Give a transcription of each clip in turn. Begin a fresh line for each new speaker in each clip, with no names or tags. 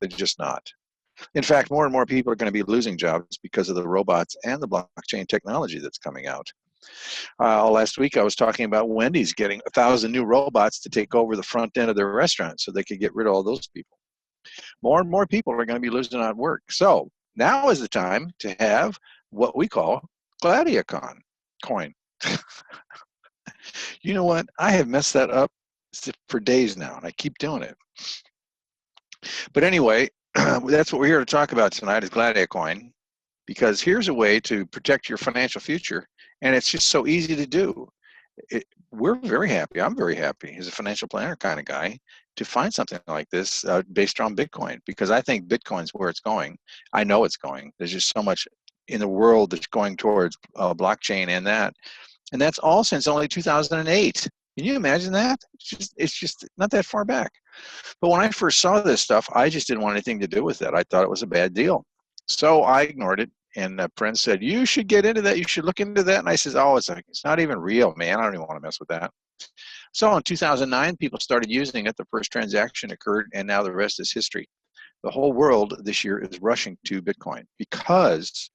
They're just not. In fact, more and more people are going to be losing jobs because of the robots and the blockchain technology that's coming out. Last week, I was talking about Wendy's getting 1,000 new robots to take over the front end of their restaurant so they could get rid of all those people. More and more people are going to be losing out work. So now is the time to have what we call GladiaCoin. You know what? I have messed that up for days now, and I keep doing it. But anyway, that's what we're here to talk about tonight is GladiaCoin, because here's a way to protect your financial future, and it's just so easy to do. We're very happy. I'm very happy as a financial planner kind of guy to find something like this based on Bitcoin, because I think Bitcoin's where it's going. I know it's going. There's just so much in the world that's going towards blockchain and that's all since only 2008. Can you imagine that? It's just not that far back. But when I first saw this stuff, I just didn't want anything to do with it. I thought it was a bad deal. So I ignored it. And a friend said, you should get into that. You should look into that. And I said, oh, it's not even real, man. I don't even want to mess with that. So in 2009, people started using it. The first transaction occurred, and now the rest is history. The whole world this year is rushing to Bitcoin because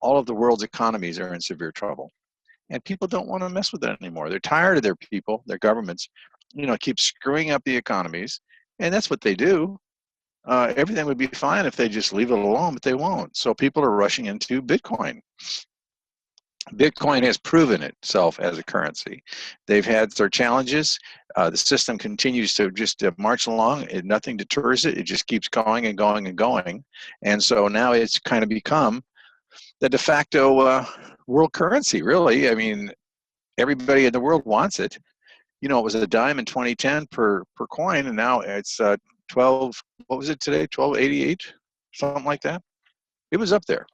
all of the world's economies are in severe trouble. And people don't want to mess with that anymore. They're tired of their people, their governments, keep screwing up the economies. And that's what they do. Everything would be fine if they just leave it alone, but they won't. So people are rushing into Bitcoin. Bitcoin has proven itself as a currency. They've had their challenges. The system continues to just march along. Nothing deters it. It just keeps going and going and going. And so now it's kind of become the de facto world currency, really. I mean, everybody in the world wants it. It was a dime in 2010 per coin, and now it's 12, what was it today? 12.88, something like that. It was up there.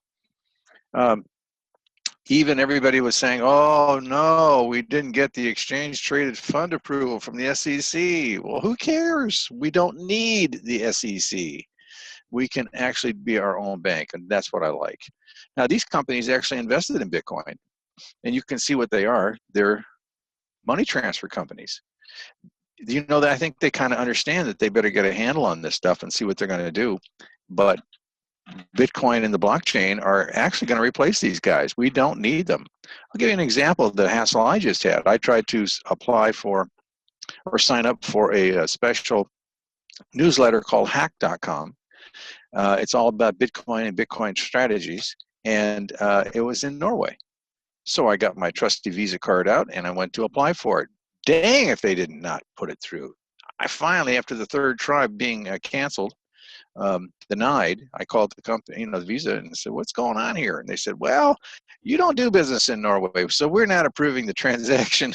Even everybody was saying, oh no, we didn't get the exchange traded fund approval from the SEC. Well, who cares? We don't need the SEC. We can actually be our own bank, and that's what I like. Now, these companies actually invested in Bitcoin, and you can see what they are. They're money transfer companies. That I think they kind of understand that they better get a handle on this stuff and see what they're going to do. But Bitcoin and the blockchain are actually going to replace these guys. We don't need them. I'll give you an example of the hassle I just had. I tried to apply for or sign up for a special newsletter called hack.com. It's all about Bitcoin and Bitcoin strategies, and it was in Norway. So I got my trusty Visa card out, and I went to apply for it. Dang if they did not put it through. I finally, after the third try being canceled, denied, I called the company, the Visa, and said, what's going on here? And they said, well, you don't do business in Norway, so we're not approving the transaction.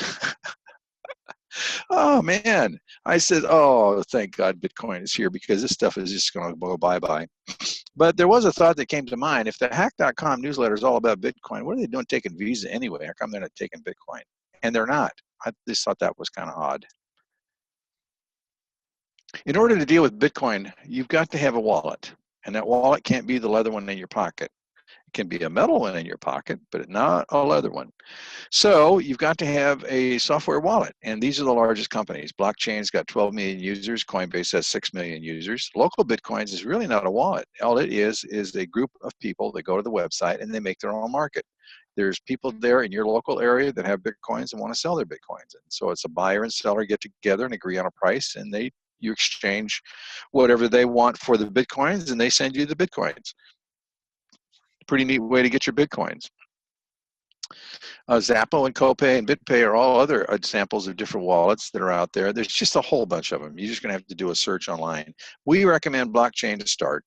Oh, man. I said, oh, thank God Bitcoin is here, because this stuff is just going to go bye-bye. But there was a thought that came to mind. If the hack.com newsletter is all about Bitcoin, what are they doing taking Visa anyway? How come they're not taking Bitcoin? And they're not. I just thought that was kind of odd. In order to deal with Bitcoin, you've got to have a wallet. And that wallet can't be the leather one in your pocket. It can be a metal one in your pocket, but not a leather one. So you've got to have a software wallet. And these are the largest companies. Blockchain's got 12 million users. Coinbase has 6 million users. Local Bitcoins is really not a wallet. All it is a group of people that go to the website and they make their own market. There's people there in your local area that have Bitcoins and want to sell their Bitcoins. And so it's a buyer and seller get together and agree on a price, and you exchange whatever they want for the Bitcoins, and they send you the Bitcoins. Pretty neat way to get your Bitcoins. Zappo and Copay and BitPay are all other examples of different wallets that are out there. There's just a whole bunch of them. You're just going to have to do a search online. We recommend blockchain to start.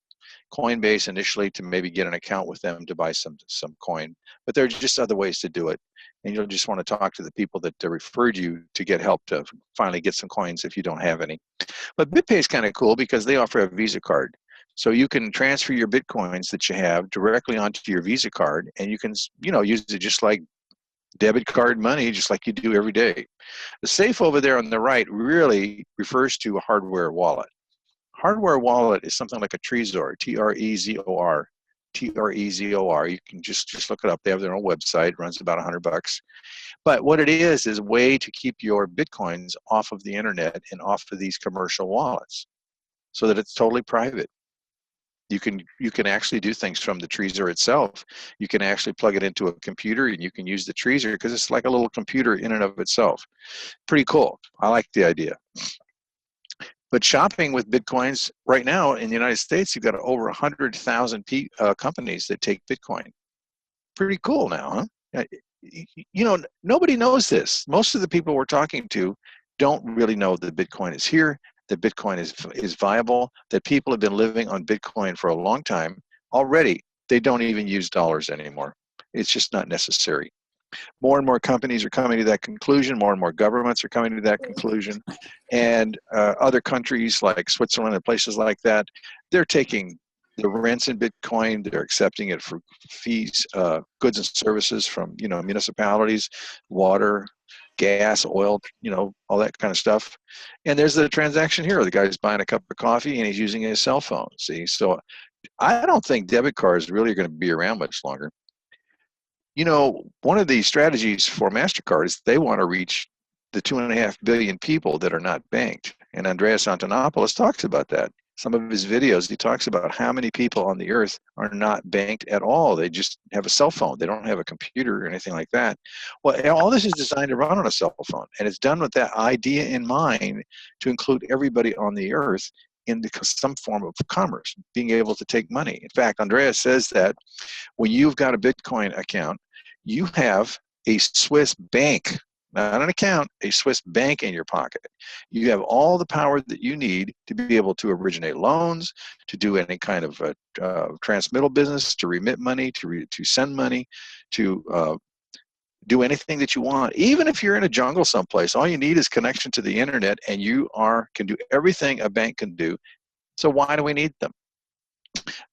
Coinbase initially to maybe get an account with them to buy some coin, but there are just other ways to do it. And you'll just want to talk to the people that referred you to get help to finally get some coins if you don't have any. But BitPay is kind of cool because they offer a Visa card. So you can transfer your Bitcoins that you have directly onto your Visa card, and you can, use it just like debit card money, just like you do every day. The safe over there on the right really refers to a hardware wallet. Hardware wallet is something like a Trezor, Trezor, Trezor. You can just look it up. They have their own website. It runs about $100. But what it is a way to keep your Bitcoins off of the internet and off of these commercial wallets so that it's totally private. You can actually do things from the Trezor itself. You can actually plug it into a computer and you can use the Trezor because it's like a little computer in and of itself. Pretty cool. I like the idea. But shopping with Bitcoins right now in the United States, you've got over 100,000 companies that take Bitcoin. Pretty cool now, huh? You know, nobody knows this. Most of the people we're talking to don't really know that Bitcoin is here, that Bitcoin is viable, that people have been living on Bitcoin for a long time. Already, they don't even use dollars anymore. It's just not necessary. More and more companies are coming to that conclusion. More and more governments are coming to that conclusion. And other countries like Switzerland and places like that, they're taking the rents in Bitcoin. They're accepting it for fees, goods and services from, you know, municipalities, water, gas, oil, you know, all that kind of stuff. And there's the transaction here. The guy's buying a cup of coffee and he's using his cell phone. See, so I don't think debit cards really are going to be around much longer. You know, one of the strategies for MasterCard is they want to reach the 2.5 billion people that are not banked. And Andreas Antonopoulos talks about that. Some of his videos, he talks about how many people on the earth are not banked at all. They just have a cell phone. They don't have a computer or anything like that. Well, all this is designed to run on a cell phone. And it's done with that idea in mind to include everybody on the earth into some form of commerce, being able to take money. In fact, Andreas says that when you've got a Bitcoin account, you have a Swiss bank, not an account, a Swiss bank in your pocket. You have all the power that you need to be able to originate loans, to do any kind of transmittal business, to remit money, to send money, to do anything that you want. Even if you're in a jungle someplace, all you need is connection to the internet, and you can do everything a bank can do. So why do we need them?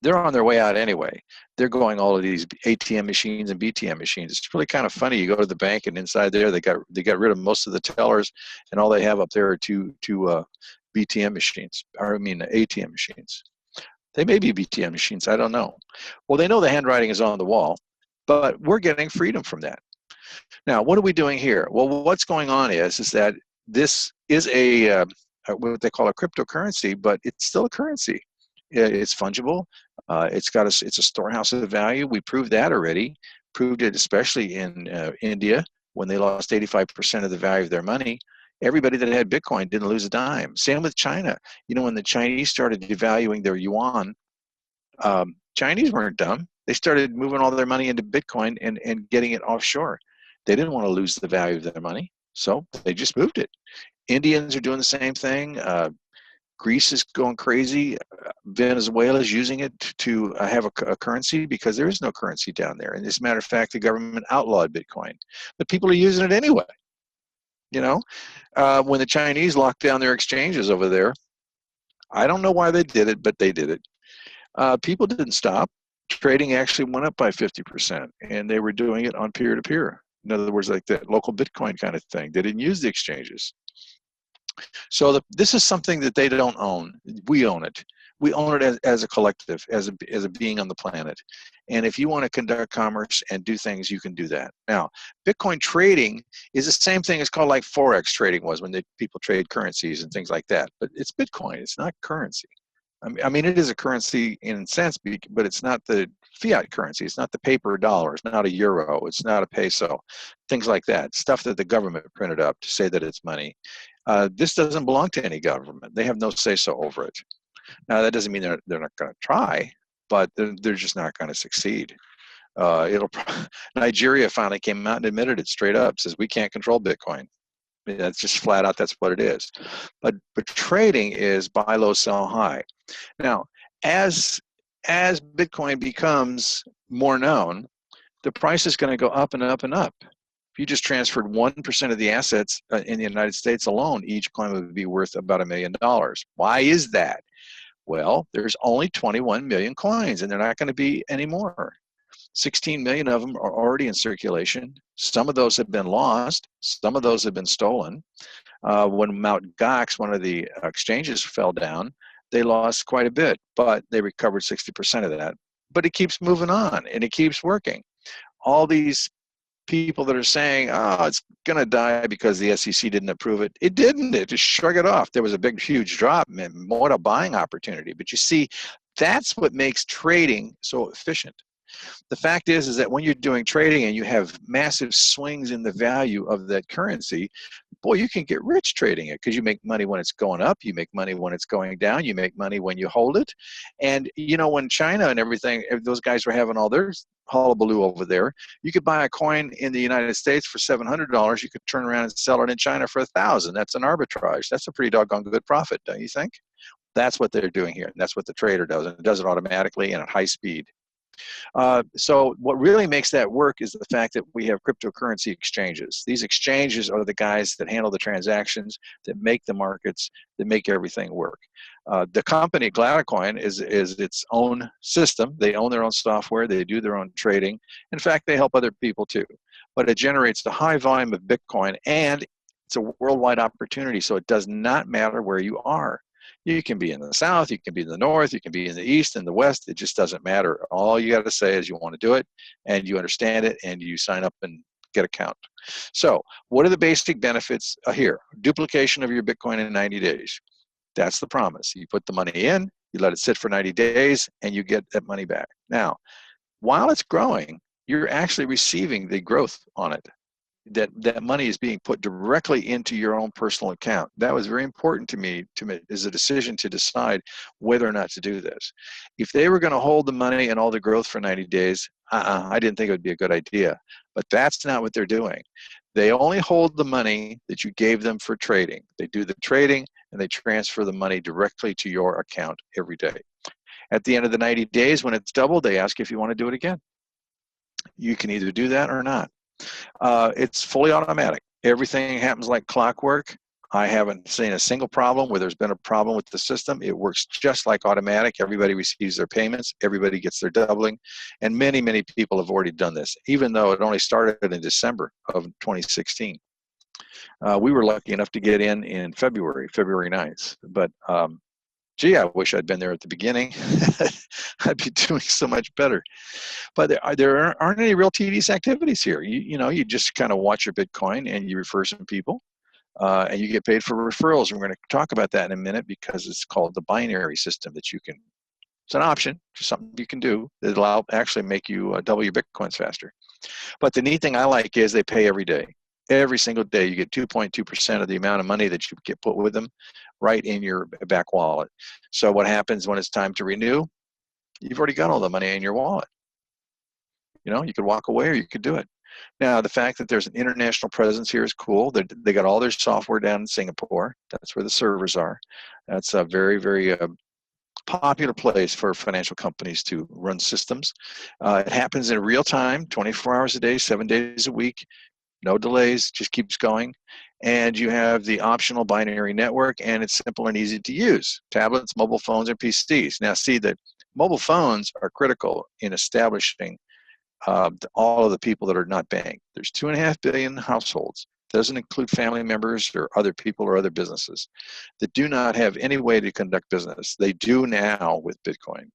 They're on their way out anyway. They're going all of these ATM machines and BTM machines. It's really kind of funny. You go to the bank and inside there, they got rid of most of the tellers, and all they have up there are two BTM machines, or I mean ATM machines. They may be BTM machines. I don't know. Well, they know the handwriting is on the wall, but we're getting freedom from that. Now, what are we doing here? Well, what's going on is that this is what they call a cryptocurrency, but it's still a currency. It's fungible. It's a storehouse of value. We proved that already. Proved it especially in India when they lost 85% of the value of their money. Everybody that had Bitcoin didn't lose a dime. Same with China. You know, when the Chinese started devaluing their yuan, Chinese weren't dumb. They started moving all their money into Bitcoin and getting it offshore. They didn't want to lose the value of their money, so they just moved it. Indians are doing the same thing. Greece is going crazy. Venezuela is using it to have a currency because there is no currency down there. And as a matter of fact, the government outlawed Bitcoin, but people are using it anyway. You know, when the Chinese locked down their exchanges over there, I don't know why they did it, but they did it. People didn't stop. Trading actually went up by 50%, and they were doing it on peer-to-peer. In other words, like that local Bitcoin kind of thing. They didn't use the exchanges. So this is something that they don't own. We own it. We own it as a collective, as a being on the planet. And if you want to conduct commerce and do things, you can do that. Now, Bitcoin trading is the same thing as called like Forex trading was when people trade currencies and things like that. But it's Bitcoin. It's not currency. I mean, it is a currency in a sense, but it's not the fiat currency. It's not the paper dollar. It's not a euro. It's not a peso. Things like that. Stuff that the government printed up to say that it's money. This doesn't belong to any government. They have no say-so over it. Now, that doesn't mean they're not going to try, but they're just not going to succeed. Nigeria finally came out and admitted it straight up. Says we can't control Bitcoin. That's just flat out. That's what it is. But trading is buy low, sell high. Now, as Bitcoin becomes more known, the price is going to go up and up and up. If you just transferred 1% of the assets in the United States alone, each coin would be worth about $1 million. Why is that? Well, there's only 21 million coins, and they're not going to be any more. 16 million of them are already in circulation. Some of those have been lost. Some of those have been stolen. When Mt. Gox, one of the exchanges, fell down, they lost quite a bit, but they recovered 60% of that. But it keeps moving on, and it keeps working. All these people that are saying, oh, it's going to die because the SEC didn't approve it. It didn't. It just shrugged it off. There was a big, huge drop. Man, what a buying opportunity. But you see, That's what makes trading so efficient. The fact is that when you're doing trading and you have massive swings in the value of that currency, boy, you can get rich trading it because you make money when it's going up, you make money when it's going down, you make money when you hold it. And you know, when China and everything, those guys were having all their hullabaloo over there, you could buy a coin in the United States for $700, you could turn around and sell it in China for $1,000. That's an arbitrage. That's a pretty doggone good profit, don't you think? That's what they're doing here. And that's what the trader does. And it does it automatically and at high speed. So what really makes that work is the fact that we have cryptocurrency exchanges. These exchanges are the guys that handle the transactions, that make the markets, that make everything work. The company GladiaCoin is its own system. They own their own software. They do their own trading. In fact, they help other people too. But it generates a high volume of Bitcoin, and it's a worldwide opportunity. So it does not matter where you are. You can be in the south, you can be in the north, you can be in the east and the west. It just doesn't matter. All you got to say is you want to do it, and you understand it, and you sign up and get a count. So what are the basic benefits here? Duplication of your Bitcoin in 90 days. That's the promise. You put the money in, you let it sit for 90 days, and you get that money back. Now, while it's growing, you're actually receiving the growth on it. That money is being put directly into your own personal account. That was very important to me as a decision to decide whether or not to do this. If they were going to hold the money and all the growth for 90 days, I didn't think it would be a good idea. But that's not what they're doing. They only hold the money that you gave them for trading. They do the trading and they transfer the money directly to your account every day. At the end of the 90 days, when it's doubled, they ask if you want to do it again. You can either do that or not. It's fully automatic. Everything happens like clockwork. I haven't seen a single problem where there's been a problem with the system. It works just like automatic. Everybody receives their payments. Everybody gets their doubling. And many, many people have already done this, even though it only started in December of 2016. We were lucky enough to get in February 9th. But gee, I wish I'd been there at the beginning. I'd be doing so much better. But there aren't any real tedious activities here. You know, you just kind of watch your Bitcoin and you refer some people, and you get paid for referrals. We're going to talk about that in a minute because it's called the binary system that you can. It's an option, something you can do that will actually make you double your Bitcoins faster. But the neat thing I like is they pay every day. Every single day, you get 2.2% of the amount of money that you get put with them right in your back wallet. So what happens when it's time to renew? You've already got all the money in your wallet. You know, you could walk away or you could do it. Now, the fact that there's an international presence here is cool. They got all their software down in Singapore. That's where the servers are. That's a very, very popular place for financial companies to run systems. It happens in real time, 24 hours a day, 7 days a week. No delays, just keeps going. And you have the optional binary network, and it's simple and easy to use. Tablets, mobile phones, and PCs. Now, see that mobile phones are critical in establishing all of the people that are not banked. There's 2.5 billion households. Doesn't include family members or other people or other businesses that do not have any way to conduct business. They do now with Bitcoin.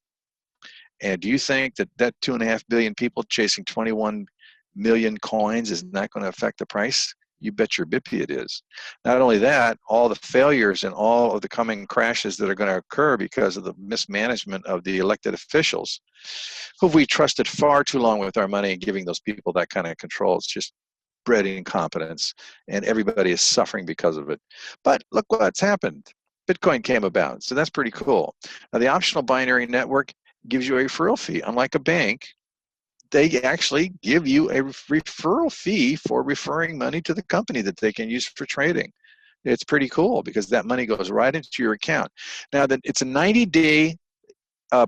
And do you think that 2.5 billion people chasing 21 million coins is not going to affect the price? You bet your bippy it is. Not only that, all the failures and all of the coming crashes that are going to occur because of the mismanagement of the elected officials who we trusted far too long with our money and giving those people that kind of control. It's just bred incompetence, and everybody is suffering because of it. But look what's happened. Bitcoin came about, so that's pretty cool. Now, the optional binary network gives you a referral fee. Unlike a bank, they actually give you a referral fee for referring money to the company that they can use for trading. It's pretty cool because that money goes right into your account. Now, it's a 90-day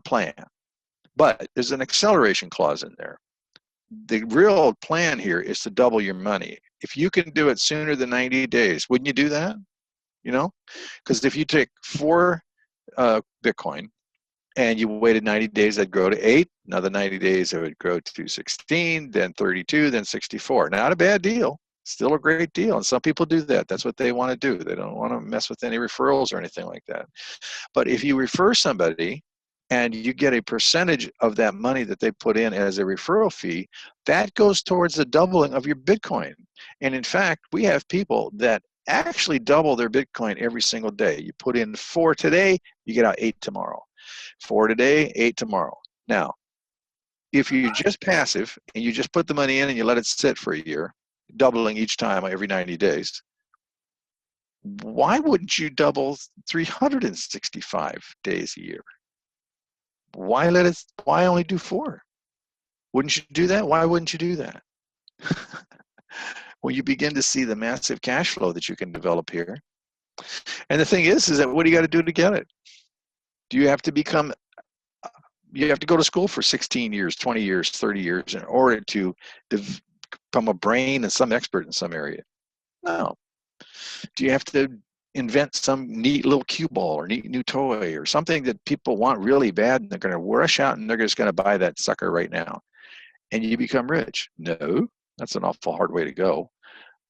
plan, but there's an acceleration clause in there. The real plan here is to double your money. If you can do it sooner than 90 days, wouldn't you do that? You know, because if you take 4 Bitcoin and you waited 90 days, that'd grow to 8. Another 90 days, it would grow to 16, then 32, then 64. Not a bad deal. Still a great deal. And some people do that. That's what they want to do. They don't want to mess with any referrals or anything like that. But if you refer somebody and you get a percentage of that money that they put in as a referral fee, that goes towards the doubling of your Bitcoin. And in fact, we have people that actually double their Bitcoin every single day. You put in 4 today, you get out 8 tomorrow. 4 today, 8 tomorrow. Now, if you're just passive and you just put the money in and you let it sit for a year, doubling each time every 90 days, why wouldn't you double 365 days a year? Why only do 4? Wouldn't you do that? Why wouldn't you do that? Well, you begin to see the massive cash flow that you can develop here. And the thing is that what do you got to do to get it? Do you have to you have to go to school for 16 years, 20 years, 30 years in order to become a brain and some expert in some area? No. Do you have to invent some neat little cue ball or neat new toy or something that people want really bad and they're going to rush out and they're just going to buy that sucker right now and you become rich? No, that's an awful hard way to go.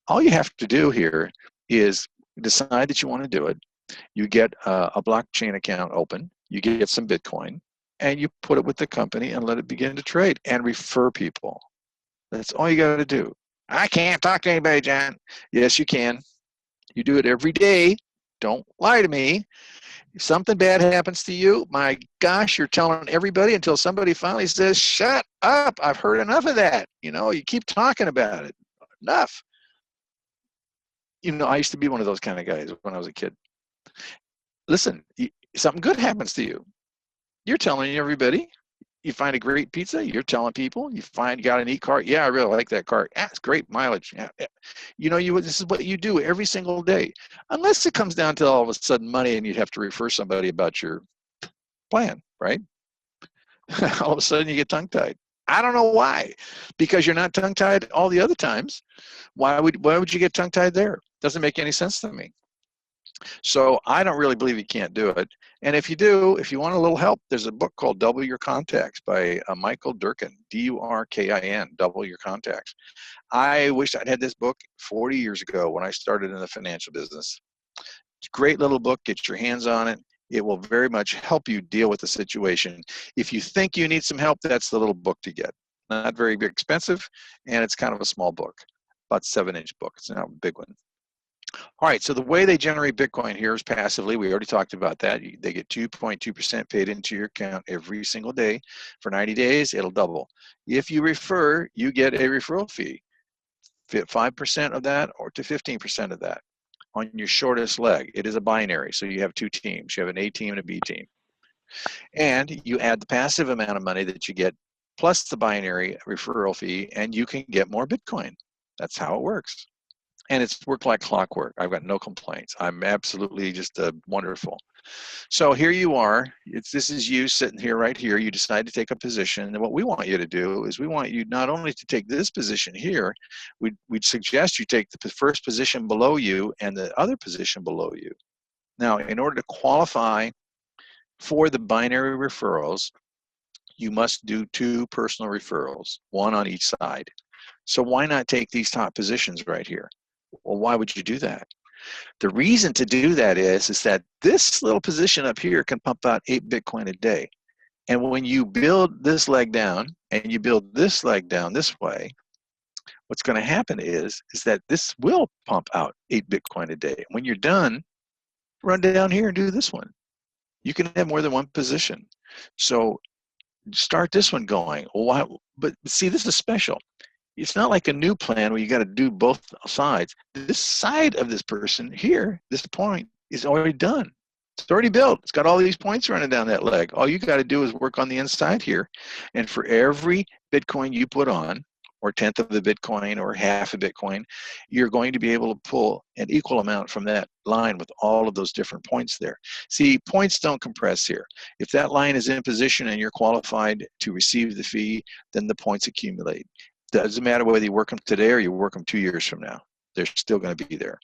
All you have to do here is decide that you want to do it. You get a blockchain account open, you get some Bitcoin, and you put it with the company and let it begin to trade and refer people. That's all you got to do. I can't talk to anybody, John. Yes, you can. You do it every day. Don't lie to me. If something bad happens to you, my gosh, you're telling everybody until somebody finally says, shut up. I've heard enough of that. You keep talking about it. Enough. I used to be one of those kind of guys when I was a kid. Listen, something good happens to you. You're telling everybody. You find a great pizza, you're telling people. You got a neat car. Yeah, I really like that car. Yeah, it's great mileage. Yeah. This is what you do every single day. Unless it comes down to all of a sudden money and you have to refer somebody about your plan, right? All of a sudden you get tongue-tied. I don't know why. Because you're not tongue-tied all the other times. Why would you get tongue-tied there? Doesn't make any sense to me. So I don't really believe you can't do it. And if you want a little help, there's a book called Double Your Contacts by Michael Durkin, D-U-R-K-I-N, Double Your Contacts. I wish I'd had this book 40 years ago when I started in the financial business. It's a great little book. Get your hands on it. It will very much help you deal with the situation. If you think you need some help, that's the little book to get. Not very expensive, and it's kind of a small book, about 7-inch book. It's not a big one. All right, so the way they generate Bitcoin here is passively. We already talked about that. They get 2.2% paid into your account every single day. For 90 days, it'll double. If you refer, you get a referral fee, 5% of that or to 15% of that on your shortest leg. It is a binary, so you have 2 teams. You have an A team and a B team. And you add the passive amount of money that you get plus the binary referral fee, and you can get more Bitcoin. That's how it works. And it's worked like clockwork. I've got no complaints. I'm absolutely just wonderful. So here you are. This is you sitting here right here. You decide to take a position. And what we want you to do is we want you not only to take this position here, we'd suggest you take the first position below you and the other position below you. Now, in order to qualify for the binary referrals, you must do 2 personal referrals, 1 on each side. So why not take these top positions right here? Well, why would you do that? The reason to do that is that this little position up here can pump out 8 Bitcoin a day. And when you build this leg down and you build this leg down this way, what's going to happen is that this will pump out 8 Bitcoin a day. When you're done, run down here and do this one. You can have more than 1 position. So start this one going. Why? But see, this is special. It's not like a new plan where you got to do both sides. This side of this person here, this point, is already done. It's already built. It's got all these points running down that leg. All you got to do is work on the inside here. And for every Bitcoin you put on, or 1/10 of the Bitcoin or half a Bitcoin, you're going to be able to pull an equal amount from that line with all of those different points there. See, points don't compress here. If that line is in position and you're qualified to receive the fee, then the points accumulate. Doesn't matter whether you work them today or you work them 2 years from now. They're still going to be there.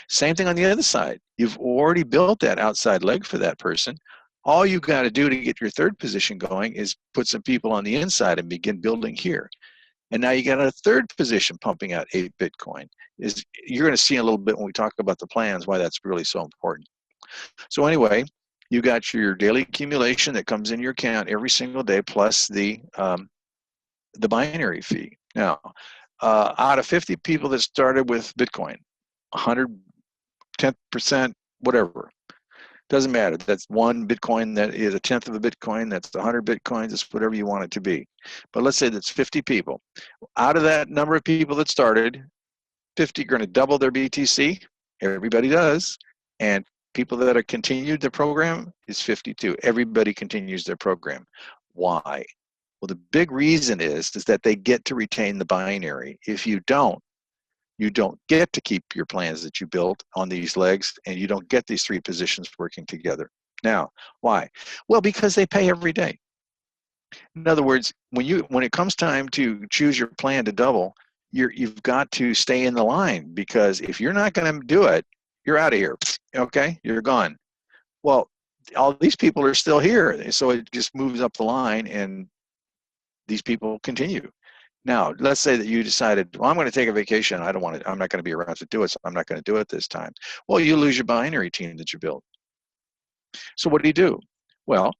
Same thing on the other side. You've already built that outside leg for that person. All you've got to do to get your third position going is put some people on the inside and begin building here. And now you got a third position pumping out 8 Bitcoin. You're going to see in a little bit when we talk about the plans why that's really so important. So anyway, you got your daily accumulation that comes in your account every single day plus the binary fee. Now, out of 50 people that started with Bitcoin, 110%, whatever, Doesn't matter. That's 1 Bitcoin, that is 1/10 of a Bitcoin, that's 100 Bitcoins, it's whatever you want it to be. But let's say that's 50 people. Out of that number of people that started, 50 are going to double their BTC. Everybody does. And people that have continued the program is 52. Everybody continues their program. Why? Well, the big reason is that they get to retain the binary. If you don't get to keep your plans that you built on these legs, and you don't get these 3 positions working together. Now, why? Well, because they pay every day. In other words, when it comes time to choose your plan to double, you've got to stay in the line, because if you're not going to do it, you're out of here. Okay, you're gone. Well, all these people are still here, so it just moves up the line, and these people continue. Now, let's say that you decided, well, I'm going to take a vacation. I'm not going to be around to do it, so I'm not going to do it this time. Well, you lose your binary team that you built. So what do? Well,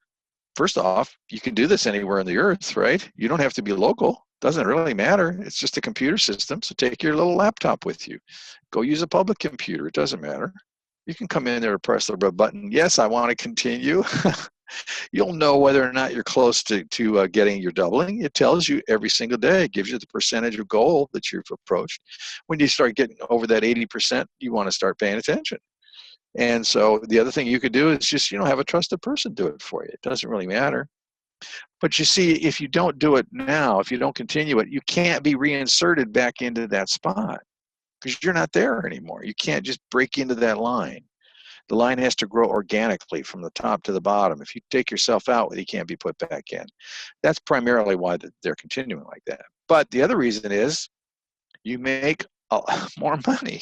first off, you can do this anywhere on the earth, right? You don't have to be local. Doesn't really matter. It's just a computer system. So take your little laptop with you. Go use a public computer. It doesn't matter. You can come in there and press the button. Yes, I want to continue. You'll know whether or not you're close to getting your doubling. It tells you every single day. It gives you the percentage of goal that you've approached. When you start getting over that 80%, you want to start paying attention. And so the other thing you could do is just, have a trusted person do it for you. It doesn't really matter. But you see, if you don't do it now, if you don't continue it, you can't be reinserted back into that spot, because you're not there anymore. You can't just break into that line. The line has to grow organically from the top to the bottom. If you take yourself out, you can't be put back in. That's primarily why they're continuing like that. But the other reason is you make more money.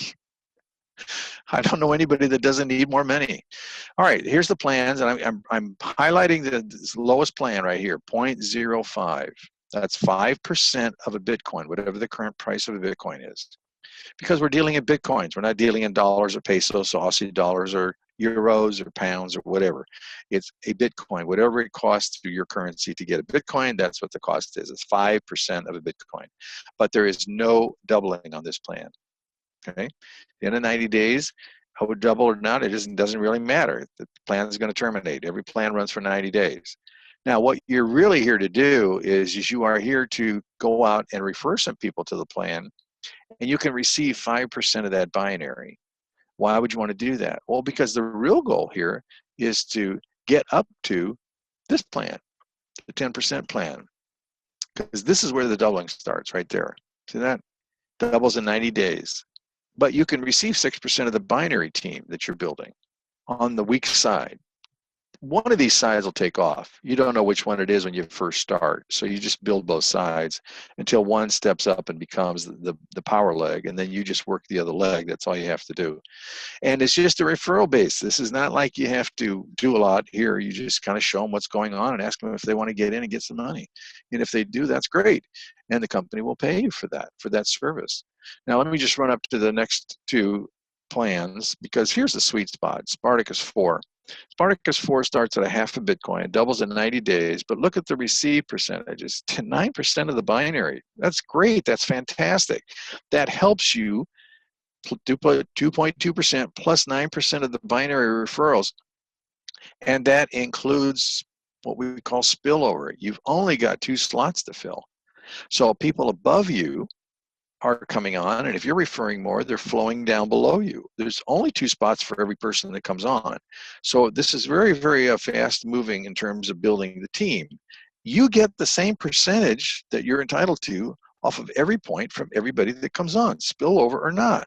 I don't know anybody that doesn't need more money. All right, here's the plans, and I'm highlighting this lowest plan right here, 0.05. That's 5% of a Bitcoin, whatever the current price of a Bitcoin is. Because we're dealing in Bitcoins. We're not dealing in dollars or pesos, Aussie dollars or euros or pounds or whatever. It's a Bitcoin. Whatever it costs through your currency to get a Bitcoin, that's what the cost is. It's 5% of a Bitcoin. But there is no doubling on this plan. Okay? In 90 days, I would double or not, it doesn't really matter. The plan is going to terminate. Every plan runs for 90 days. Now, what you're really here to do is you are here to go out and refer some people to the plan, and you can receive 5% of that binary. Why would you want to do that? Well, because the real goal here is to get up to this plan, the 10% plan, because this is where the doubling starts right there. See that? Doubles in 90 days. But you can receive 6% of the binary team that you're building on the weak side. One of these sides will take off. You don't know which one it is when you first start. So you just build both sides until one steps up and becomes the power leg, and then you just work the other leg. That's all you have to do. And it's just a referral base. This is not like you have to do a lot here. You just kind of show them what's going on and ask them if they want to get in and get some money. And if they do, that's great. And the company will pay you for that service. Now, let me just run up to the next 2 plans, because here's the sweet spot, Spartacus 4. Spartacus 4 starts at 1/2 a Bitcoin, doubles in 90 days, but look at the receive percentages, 9% of the binary. That's great, that's fantastic. That helps you 2.2% plus 9% of the binary referrals, and that includes what we call spillover. You've only got 2 slots to fill. So people above you are coming on, and if you're referring more, they're flowing down below you. There's only 2 spots for every person that comes on. So this is very, very fast moving in terms of building the team. You get the same percentage that you're entitled to off of every point from everybody that comes on, spillover or not.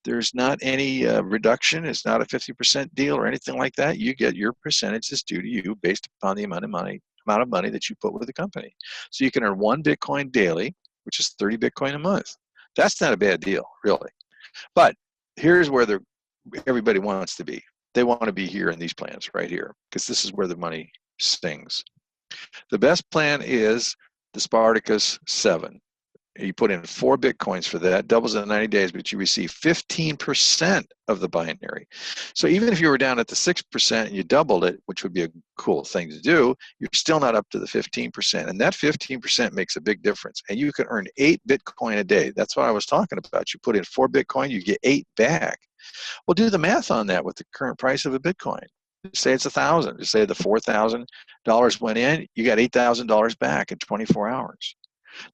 There's not any reduction. It's not a 50% deal or anything like that. You get your percentages due to you based upon the amount of money that you put with the company. So you can earn 1 Bitcoin daily, which is 30 Bitcoin a month. That's not a bad deal, really. But here's where everybody wants to be. They want to be here in these plans right here, because this is where the money stings. The best plan is the Spartacus 7. You put in 4 Bitcoins for that, doubles in 90 days, but you receive 15% of the binary. So even if you were down at the 6% and you doubled it, which would be a cool thing to do, you're still not up to the 15%. And that 15% makes a big difference. And you can earn 8 Bitcoin a day. That's what I was talking about. You put in 4 Bitcoin, you get 8 back. Well, do the math on that with the current price of a Bitcoin. Just say it's 1,000. Just say the $4,000 went in, you got $8,000 back in 24 hours.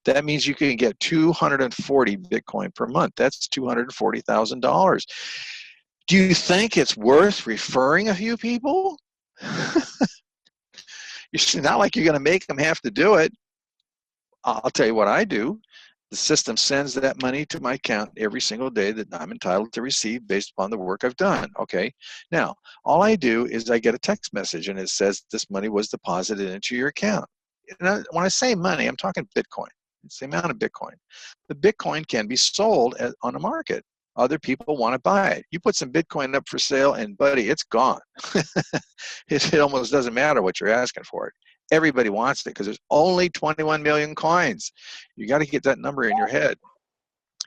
That means you can get 240 Bitcoin per month. That's $240,000. Do you think it's worth referring a few people? It's not like you're going to make them have to do it. I'll tell you what I do. The system sends that money to my account every single day that I'm entitled to receive based upon the work I've done. Okay. Now, all I do is I get a text message and it says this money was deposited into your account. And when I say money, I'm talking Bitcoin. It's the amount of Bitcoin. The Bitcoin can be sold on the market. Other people want to buy it. You put some Bitcoin up for sale and buddy, it's gone. It almost doesn't matter what you're asking for it. Everybody wants it because there's only 21 million coins. You got to get that number in your head.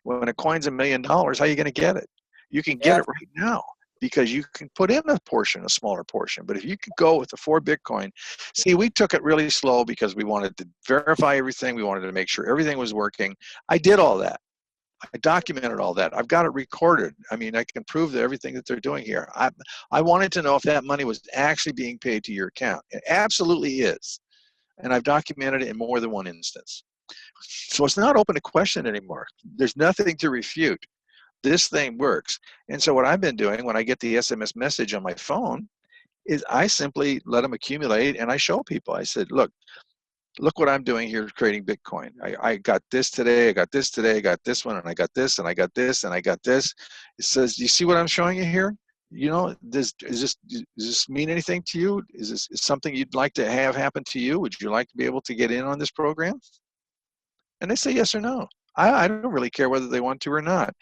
When a coin's $1 million, how are you going to get it? You can get it right now because you can put in a portion, a smaller portion. But if you could go with the 4 Bitcoin, see, we took it really slow because we wanted to verify everything. We wanted to make sure everything was working. I did all that. I documented all that. I've got it recorded. I mean, I can prove that everything that they're doing here. I wanted to know if that money was actually being paid to your account. It absolutely is. And I've documented it in more than one instance. So it's not open to question anymore. There's nothing to refute. This thing works. And so what I've been doing when I get the SMS message on my phone is I simply let them accumulate and I show people. I said, look what I'm doing here creating Bitcoin. I got this today, I got this today, I got this one, and I got this, and I got this, and I got this. It says, do you see what I'm showing you here? You know, does this mean anything to you? Is this something you'd like to have happen to you? Would you like to be able to get in on this program? And they say yes or no. I don't really care whether they want to or not.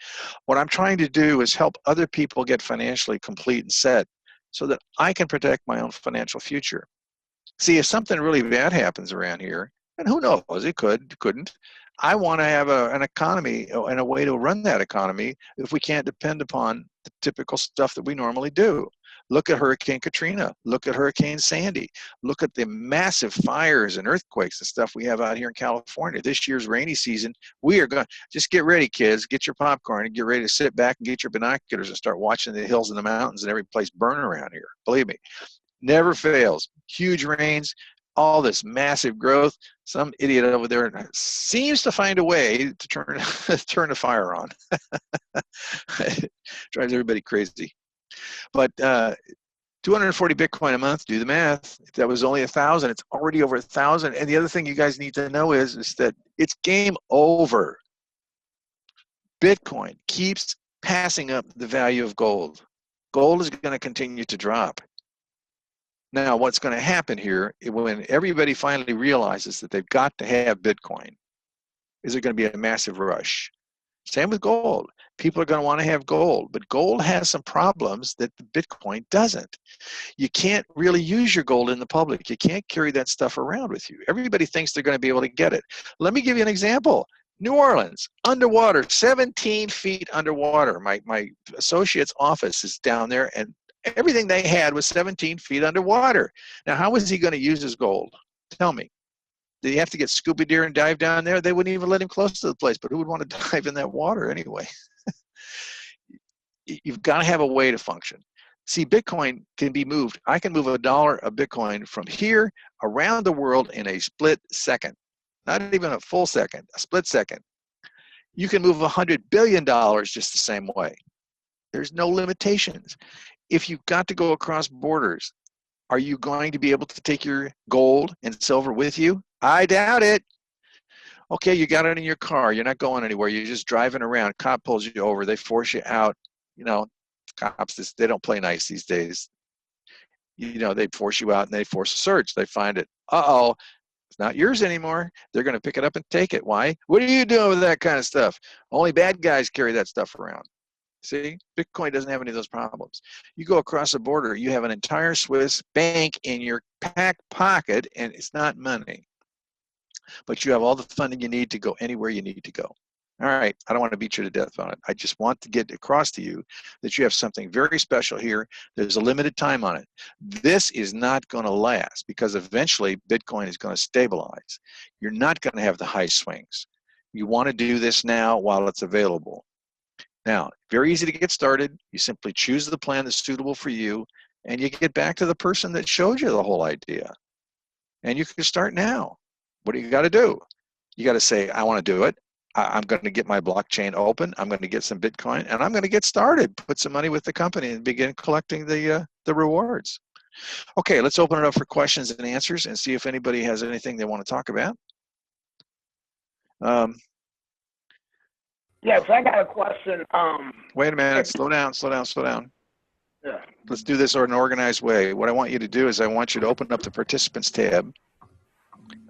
What I'm trying to do is help other people get financially complete and set so that I can protect my own financial future. See, if something really bad happens around here, and who knows, it couldn't. I want to have an economy and a way to run that economy if we can't depend upon the typical stuff that we normally do. Look at Hurricane Katrina. Look at Hurricane Sandy. Look at the massive fires and earthquakes and stuff we have out here in California. This year's rainy season, we are going to just get ready, kids. Get your popcorn and get ready to sit back and get your binoculars and start watching the hills and the mountains and every place burn around here. Believe me. Never fails. Huge rains, all this massive growth. Some idiot over there seems to find a way to turn the fire on. Drives everybody crazy. But 240 Bitcoin a month, do the math. If that was only 1,000, it's already over 1,000. And the other thing you guys need to know is that it's game over. Bitcoin keeps passing up the value of gold. Gold is going to continue to drop. Now, what's going to happen here when everybody finally realizes that they've got to have Bitcoin, is there going to be a massive rush? Same with gold. People are going to want to have gold, but gold has some problems that the Bitcoin doesn't. You can't really use your gold in the public. You can't carry that stuff around with you. Everybody thinks they're going to be able to get it. Let me give you an example. New Orleans, underwater, 17 feet underwater. My associate's office is down there, and everything they had was 17 feet underwater. Now, how was he going to use his gold? Tell me. Did he have to get scuba gear and dive down there? They wouldn't even let him close to the place, but who would want to dive in that water anyway? You've got to have a way to function. See, Bitcoin can be moved. I can move $1 of Bitcoin from here around the world in a split second. Not even a full second, a split second. You can move $100 billion just the same way. There's no limitations. If you've got to go across borders, are you going to be able to take your gold and silver with you? I doubt it. Okay, you got it in your car. You're not going anywhere. You're just driving around. Cop pulls you over. They force you out. You know, cops, they don't play nice these days. You know, they force you out and they force a search. They find it. Uh-oh, it's not yours anymore. They're going to pick it up and take it. Why? What are you doing with that kind of stuff? Only bad guys carry that stuff around. See, Bitcoin doesn't have any of those problems. You go across the border, you have an entire Swiss bank in your back pocket, and it's not money. But you have all the funding you need to go anywhere you need to go. All right, I don't want to beat you to death on it. I just want to get across to you that you have something very special here. There's a limited time on it. This is not going to last because eventually Bitcoin is going to stabilize. You're not going to have the high swings. You want to do this now while it's available. Now, very easy to get started. You simply choose the plan that's suitable for you. and you get back to the person that showed you the whole idea. And you can start now. What do you got to do? You got to say, I want to do it. I'm going to get my blockchain open. I'm going to get some Bitcoin, and I'm going to get started. Put some money with the company and begin collecting the rewards. Okay, let's open it up for questions and answers and see if anybody has anything they want to talk about.
Yes, I got a question.
Wait a minute. Slow down. Slow down. Slow down.
Yeah.
Let's do this in an organized way. What I want you to do is I want you to open up the participants tab.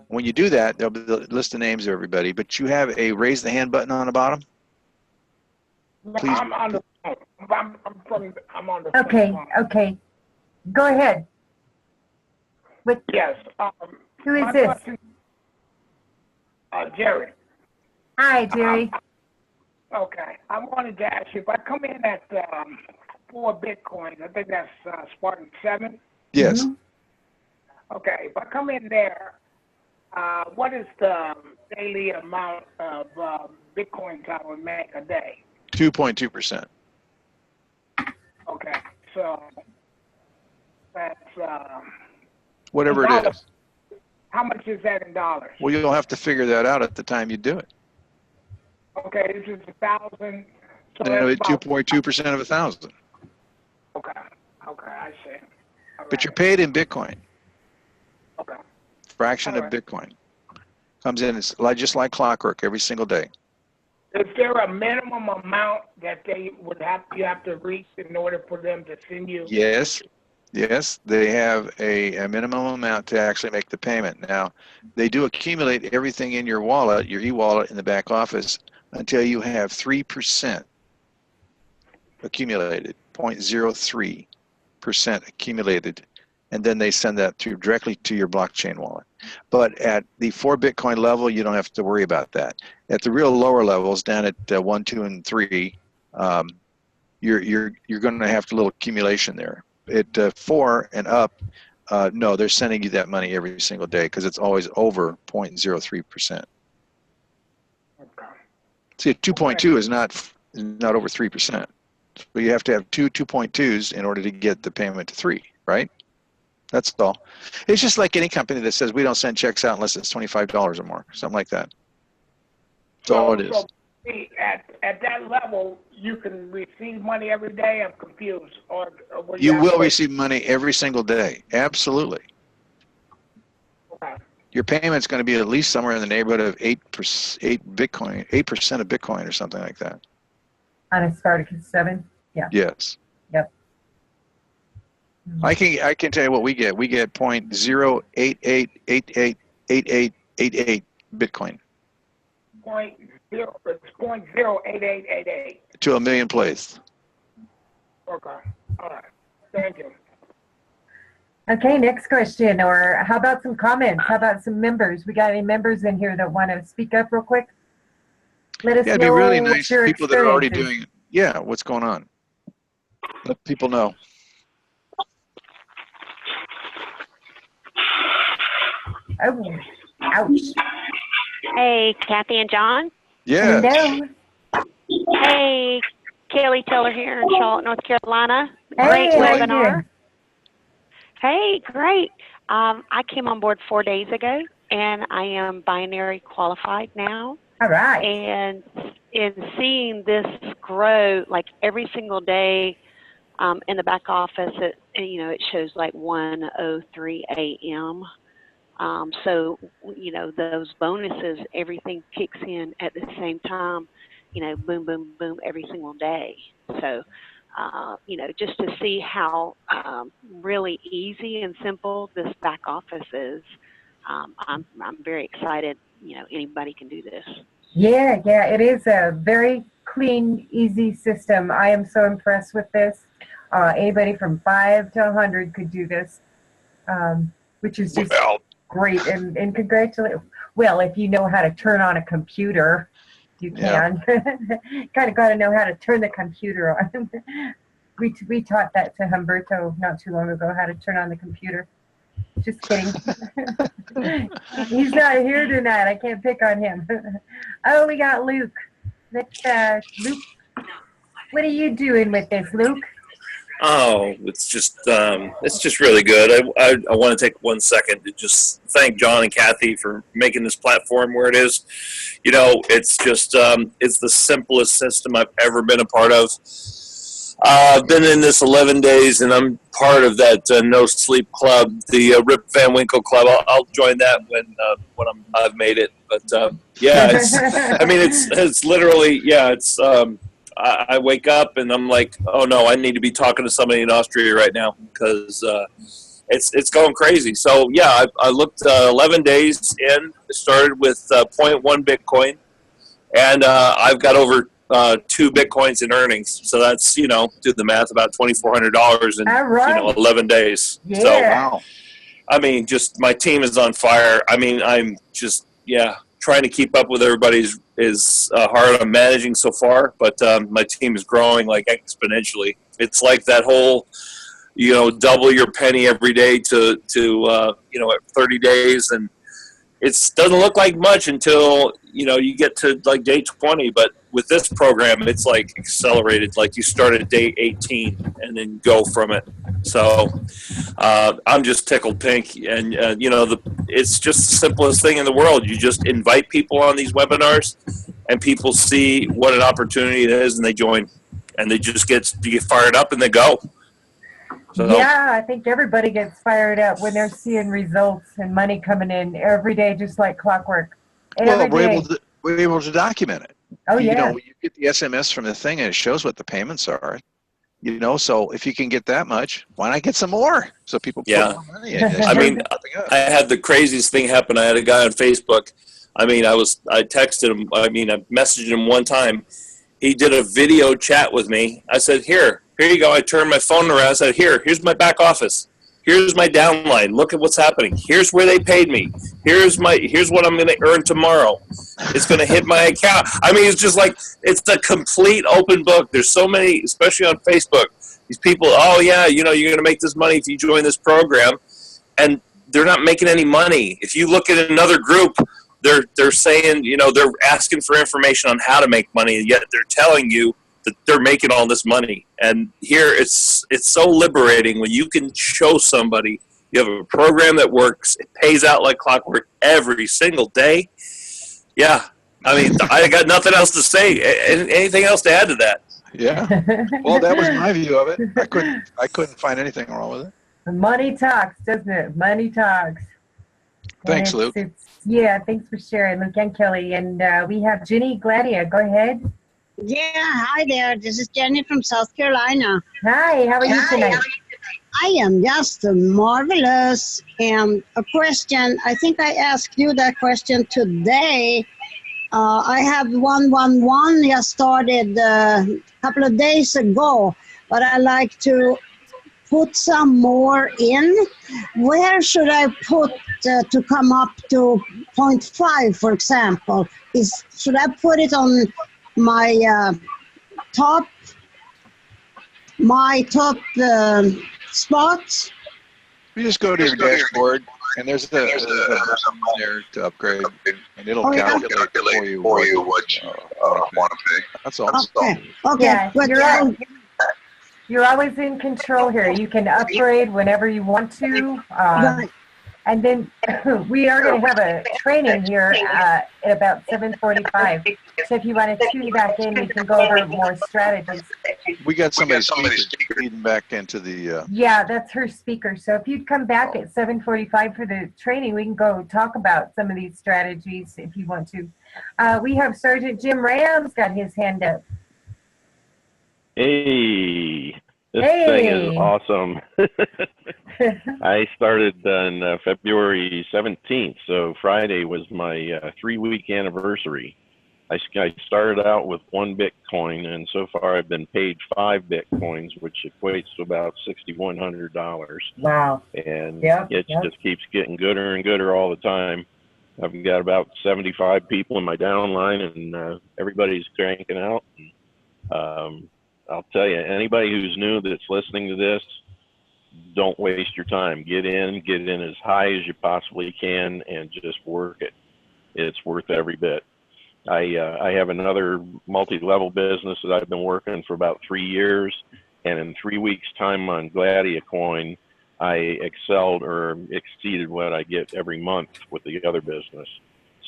When you do that, there'll be the list of names of everybody, but you have a raise the hand button on the bottom. Please.
I'm on the phone. I'm on the
okay,
phone.
Okay. Go ahead. What?
Yes.
Who is this?
Question, Jerry.
Hi, Jerry.
Okay. I wanted to ask you, if I come in at 4 Bitcoin, I think that's Spartan 7.
Yes.
Mm-hmm.
Okay. If I come in there, what is the daily amount of Bitcoins I would make a day?
2.2%.
Okay. So that's
whatever it is.
How much is that in dollars?
Well, you'll have to figure that out at the time you do it.
Okay, this is 1,000. So
no, 2.2% of 1,000.
Okay. Okay, I see. All
But
right.
you're paid in Bitcoin.
Okay.
Fraction
All
of Bitcoin comes in. It's just like clockwork every single day.
Is there a minimum amount that you have to reach in order for them to send you?
Yes. Yes, they have a minimum amount to actually make the payment. Now, they do accumulate everything in your wallet, your e-wallet in the back office, until you have 3% accumulated, 0.03% accumulated, and then they send that directly to your blockchain wallet. But at the 4 Bitcoin level, you don't have to worry about that. At the real lower levels, down at 1, 2, and 3, you're going to have a little accumulation there. At 4 and up, no, they're sending you that money every single day because it's always over 0.03%.
Okay.
See, 2.2 is not over 3%. So you have to have 2.2s in order to get the payment to 3, right? That's all. It's just like any company that says we don't send checks out unless it's $25 or more, something like that. That's all it is.
So at that level, you can receive money every day. I'm confused. Or
you will receive money every single day. Absolutely.
Okay.
Your payment's going to be at least somewhere in the neighborhood of 8% of Bitcoin or something like that.
On a Spartacus 7? Yeah.
Yes.
Yep.
I can tell you what we get. We get 0.088888888 Bitcoin.
It's 0.08888.
To a million plays.
Okay. All right. Thank you.
Okay, next question. Or how about some comments? How about some members? We got any members in here that want to speak up real quick? Let us know.
It'd be really nice
your
people that are already doing it. Yeah, what's going on? Let people know.
Oh, ouch.
Hey, Kathy and John.
Yes.
Hello.
Hey, Kelly Taylor here in Charlotte, North Carolina.
Hey,
Great
how you
webinar.
doing?
Hey, great. I came on board 4 days ago, and I am binary qualified now.
All right.
And in seeing this grow, like every single day in the back office, it shows like 1:03 a.m. So, those bonuses, everything kicks in at the same time, boom, boom, boom, every single day. So, just to see how really easy and simple this back office is, I'm very excited. Anybody can do this.
Yeah, it is a very clean, easy system. I am so impressed with this. Anybody from 5 to 100 could do this, which is just great. And congratulations. Well, if you know how to turn on a computer, you can. Kind of got to know how to turn the computer on. We taught that to Humberto not too long ago, how to turn on the computer. Just kidding. He's not here tonight. I can't pick on him. Oh, we got Luke. Let's, Luke, what are you doing with this, Luke?
Oh, it's just really good. I want to take 1 second to just thank John and Kathy for making this platform where it is. You know, it's just it's the simplest system I've ever been a part of. I've been in this 11 days, and I'm part of that No Sleep Club, the Rip Van Winkle Club. I'll join that when I've made it. But yeah, I mean, it's literally, yeah, it's. I wake up and I'm like, oh no, I need to be talking to somebody in Austria right now because it's going crazy. So yeah, I looked 11 days in. Started with zero point 0.1 Bitcoin, and I've got over 2 Bitcoins in earnings. So that's, you know, do the math, about $2,400 in
right.
11 days.
Yeah.
So
Wow.
I mean, just my team is on fire. I mean, I'm just trying to keep up with everybody's is hard. I'm managing so far, but my team is growing like exponentially. It's like that whole, you know, double your penny every day to you know, at 30 days, and it doesn't look like much until, you know, you get to like day 20. But with this program, it's like accelerated. Like you start at day 18 and then go from it. So I'm just tickled pink, and you know, it's just the simplest thing in the world. You just invite people on these webinars, and people see what an opportunity it is, and they join, and they just get fired up, and they go. So,
yeah, I think everybody gets fired up when they're seeing results and money coming in every day, just like clockwork.
Well,
Every day.
we're able to document it.
Oh,
You
yeah.
know, you get the SMS from the thing, and it shows what the payments are. You know, so if you can get that much, why not get some more? So people put
yeah.
more money in.
I mean, I had the craziest thing happen. I had a guy on Facebook. I mean, I texted him. I mean, I messaged him one time. He did a video chat with me. I said, here you go. I turned my phone around. I said, here's my back office. Here's my downline. Look at what's happening. Here's where they paid me. Here's what I'm going to earn tomorrow. It's going to hit my account. I mean, it's just like, it's a complete open book. There's so many, especially on Facebook, these people, oh yeah, you know, you're going to make this money if you join this program. And they're not making any money. If you look at another group, they're saying, you know, they're asking for information on how to make money, yet they're telling you that they're making all this money. And here it's so liberating when you can show somebody you have a program that works, it pays out like clockwork every single day. Yeah. I mean, I got nothing else to say. Anything else to add to that?
Yeah. Well, that was my view of it. I couldn't find anything wrong with it.
Money talks, doesn't it? Money talks.
Thanks, Luke.
Yeah, thanks for sharing, Luke and Kelly. And we have Jenny Gladia. Go ahead.
Yeah, hi there. This is Jenny from South Carolina.
Hi, how are you tonight?
I am just marvelous. And a question, I think I asked you that question today. I have 111 just started a couple of days ago, but I like to put some more in. Where should I put to come up to 0.5, for example? Should I put it on my top spot?
You just go to your dashboard, and there's a button there to upgrade, and it'll calculate for you what you want to pay. That's all.
Okay.
Yeah, you're always in control here. You can upgrade whenever you want to. And then we are going to have a training here at about 7:45. So if you want to tune back in, we can go over more strategies.
We got somebody feeding back into the...
Yeah, that's her speaker. So if you'd come back at 7:45 for the training, we can go talk about some of these strategies if you want to. We have Sergeant Jim Ram's got his hand up.
Hey, this thing is awesome. I started on February 17th, so Friday was my 3-week anniversary. I started out with 1 Bitcoin, and so far I've been paid 5 Bitcoins, which equates to about $6,100.
Wow.
And it just keeps getting gooder and gooder all the time. I've got about 75 people in my downline, and everybody's cranking out. I'll tell you, anybody who's new that's listening to this, don't waste your time. Get in as high as you possibly can and just work it. It's worth every bit. I have another multi-level business that I've been working for about 3 years, and in 3 weeks' time on GladiaCoin, I excelled or exceeded what I get every month with the other business.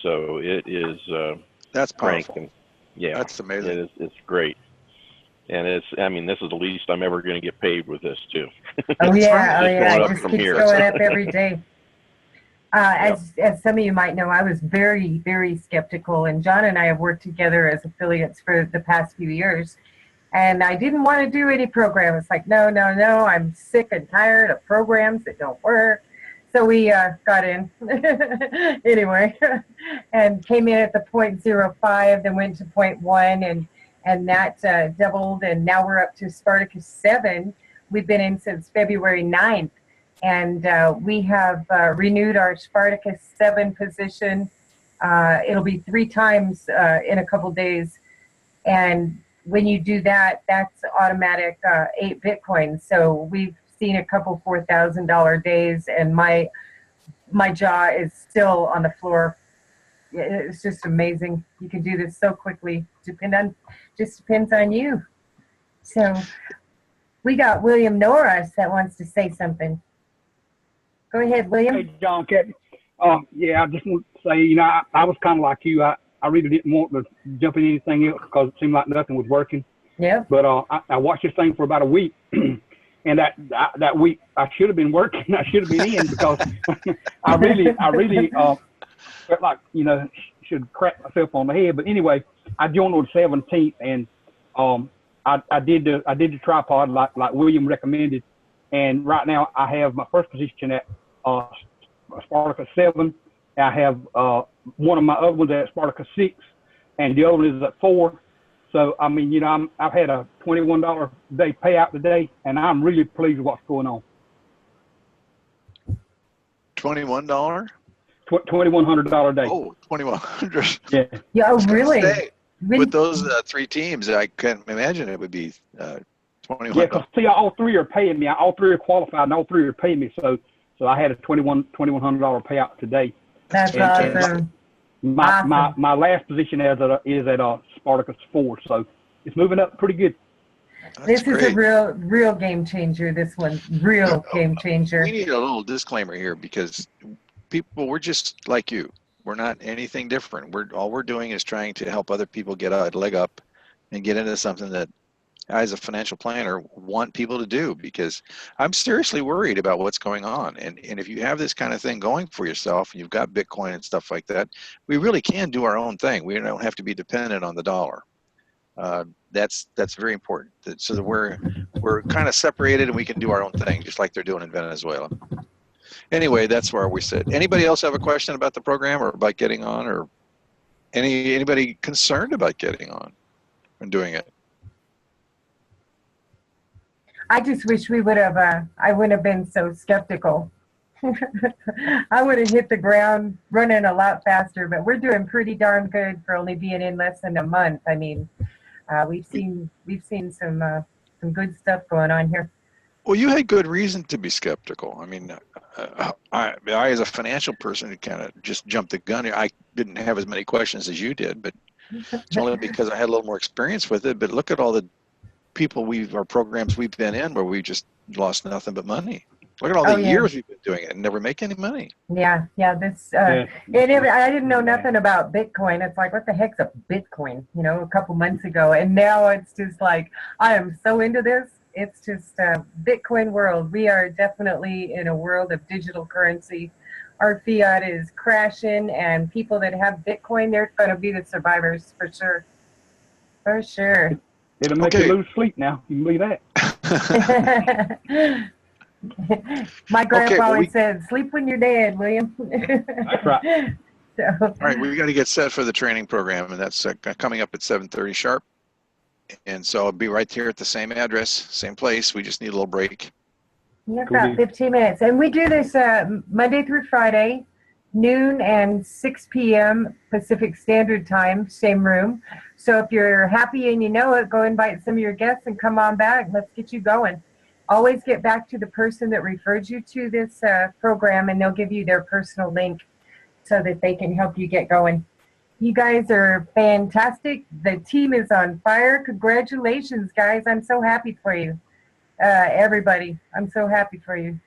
So it is
That's powerful.
cranking. Yeah,
That's amazing.
It's great. And I mean, this is the least I'm ever going to get paid with this too.
Oh yeah, oh
Just
yeah,
going
it
up
just
from
keeps
here.
going up every day.
Yep.
As some of you might know, I was very, very skeptical, and John and I have worked together as affiliates for the past few years, and I didn't want to do any program. It's like, no, no, no, I'm sick and tired of programs that don't work. So we got in anyway, and came in at the 0.05, then went to 0.1, and that doubled, and now we're up to Spartacus 7. We've been in since February 9th. And we have renewed our Spartacus 7 position. It'll be 3 times in a couple days. And when you do that, that's automatic 8 Bitcoin. So we've seen a couple $4,000 days, and my jaw is still on the floor. It's just amazing. You can do this so quickly. Just depends on you. So we got William Norris that wants to say something. Go ahead, William.
Hey, John, Captain. Yeah, I just want to say, you know, I was kind of like you. I really didn't want to jump in anything else because it seemed like nothing was working.
Yeah.
But I watched this thing for about a week, and that week I should have been working. I should have been in because I really felt like, you know, should crack myself on the head. But anyway, I joined on the 17th, and I did the tripod like William recommended. And right now I have my first position at Spartacus 7. I have one of my other ones at Spartacus 6, and the other one is at 4. So I mean, you know, I've had a $21 a day payout today, and I'm really pleased with what's going on.
$21?
$2,100 a day.
Oh, $2,100.
Yeah.
Yeah. Oh, really?
With those 3 teams, I can't imagine it would be $2,100.
Yeah, because see, all 3 are paying me. All 3 are qualified, and all 3 are paying me. So I had a $2,100 payout today.
That's awesome.
My last position is at Spartacus 4, so it's moving up pretty good.
This is a real game changer. This one, real game changer.
We need a little disclaimer here because we're just like you. We're not anything different. All we're doing is trying to help other people get a leg up and get into something that I, as a financial planner, want people to do, because I'm seriously worried about what's going on. And if you have this kind of thing going for yourself, and you've got Bitcoin and stuff like that, we really can do our own thing. We don't have to be dependent on the dollar. That's very important. So that we're kind of separated and we can do our own thing, just like they're doing in Venezuela. Anyway, that's where we sit. Anybody else have a question about the program or about getting on, or anybody concerned about getting on and doing it?
I just wish we would have, I wouldn't have been so skeptical. I would have hit the ground running a lot faster, but we're doing pretty darn good for only being in less than a month. I mean, we've seen some good stuff going on here.
Well, you had good reason to be skeptical. I mean, I as a financial person, kind of just jumped the gun. I didn't have as many questions as you did, but it's only because I had a little more experience with it. But look at all the people our programs we've been in where we just lost nothing but money. Look at all the years we've been doing it and never make any money.
Yeah. I didn't know nothing about Bitcoin. It's like, what the heck's a Bitcoin? You know, a couple months ago, and now it's just like, I am so into this. It's just a Bitcoin world. We are definitely in a world of digital currency. Our fiat is crashing, and people that have Bitcoin, they're going to be the survivors for sure. For sure.
It'll make you lose sleep now. You can believe that.
My grandpa always said, sleep when you're dead, William.
That's right.
All right, we've got to get set for the training program, and that's coming up at 7:30 sharp. And so I'll be right here at the same address, same place. We just need a little break.
Yeah, about 15 minutes. And we do this Monday through Friday, noon and 6 p.m. Pacific Standard Time, same room. So if you're happy and you know it, go invite some of your guests and come on back. Let's get you going. Always get back to the person that referred you to this program, and they'll give you their personal link so that they can help you get going. You guys are fantastic. The team is on fire. Congratulations, guys. I'm so happy for you. everybody. I'm so happy for you.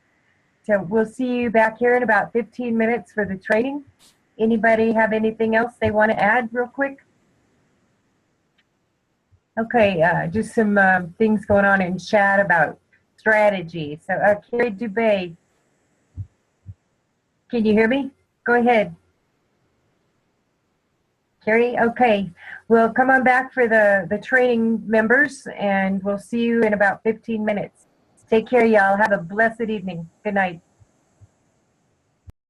So we'll see you back here in about 15 minutes for the training. Anybody have anything else they want to add real quick? Okay, just some things going on in chat about strategy. So Carrie Dubay, can you hear me? Go ahead. Carrie, okay. Well, come on back for the training members, and we'll see you in about 15 minutes. Take care, y'all. Have a blessed evening. Good night.